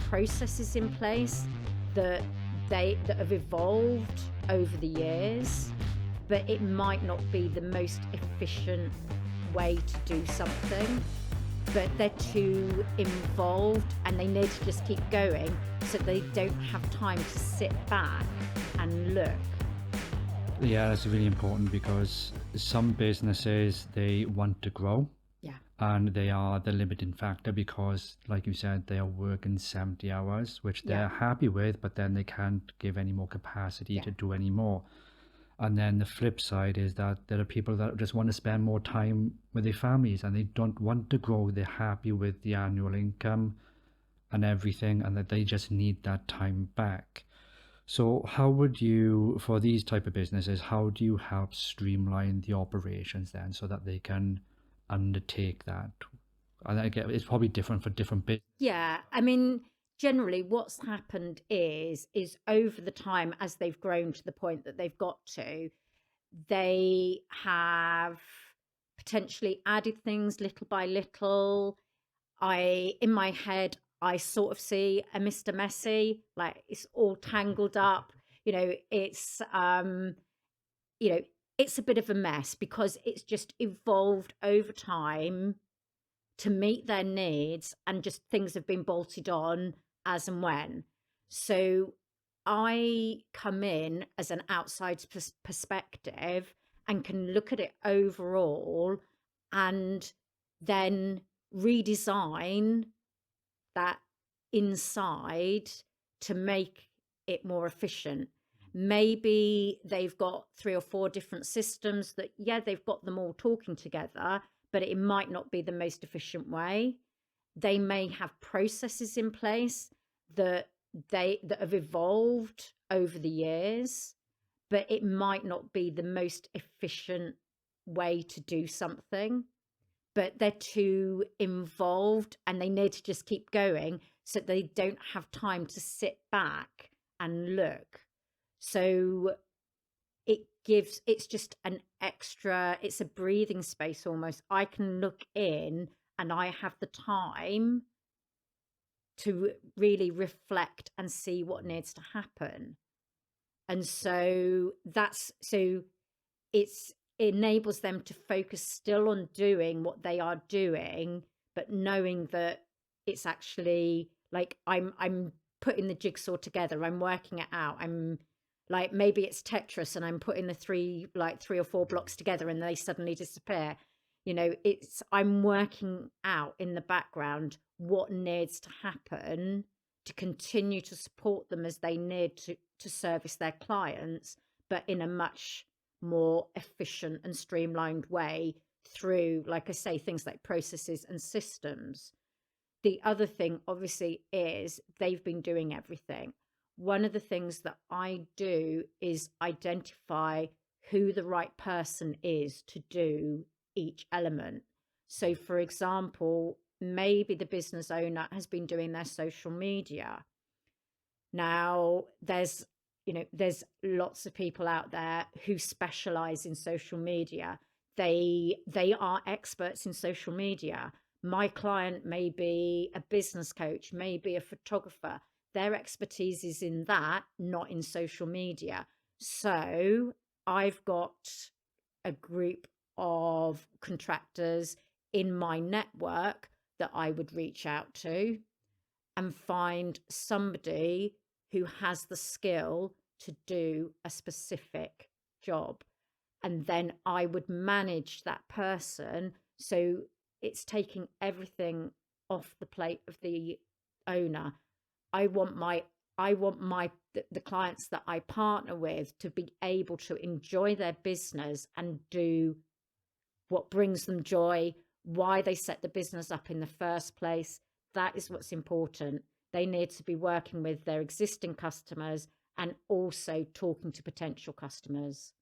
processes in place that that have evolved over the years, but it might not be the most efficient way to do something. But they're too involved and they need to just keep going, so they don't have time to sit back and look. Yeah, that's really important because some businesses, they want to grow Yeah, and they are the limiting factor because, like you said, they are working 70 hours, which yeah, they're happy with, but then they can't give any more capacity yeah, to do any more. And then the flip side is that there are people that just want to spend more time with their families and they don't want to grow. They're happy with the annual income and everything, and that they just need that time back. So how would you, for these type of businesses, how do you help streamline the operations then so that they can undertake that? And I get it's probably different for different businesses. yeah. I mean, generally, what's happened is over the time as they've grown to the point that they've got to, they have potentially added things little by little. In my head, I sort of see a Mr. Messy, like it's all tangled up. You know, you know, it's a bit of a mess because it's just evolved over time to meet their needs, and just things have been bolted on as and when. So I come in as an outside perspective and can look at it overall and then redesign that inside to make it more efficient. Maybe they've got 3 or 4 different systems that, yeah, they've got them all talking together, but it might not be the most efficient way. They may have processes in place that that have evolved over the years, but it might not be the most efficient way to do something. But they're too involved and they need to just keep going, so they don't have time to sit back and look. So it's just an extra, it's a breathing space almost. I can look in and I have the time to really reflect and see what needs to happen. And so it enables them to focus still on doing what they are doing, but knowing that it's actually like I'm putting the jigsaw together, I'm working it out. I'm like, maybe it's Tetris and I'm putting the 3 or 4 blocks together and they suddenly disappear. You know, I'm working out in the background what needs to happen to continue to support them as they need to service their clients, but in a much more efficient and streamlined way through, like I say, things like processes and systems. The other thing, obviously, is they've been doing everything. One of the things that I do is identify who the right person is to do each element. So, for example, maybe the business owner has been doing their social media. Now, there's lots of people out there who specialize in social media. They are experts in social media. My client may be a business coach, may be a photographer. Their expertise is in that, not in social media. So I've got a group of contractors in my network that I would reach out to and find somebody who has the skill to do a specific job. And then I would manage that person. So it's taking everything off the plate of the owner. I want the clients that I partner with to be able to enjoy their business and do what brings them joy, why they set the business up in the first place. That is what's important. They need to be working with their existing customers and also talking to potential customers.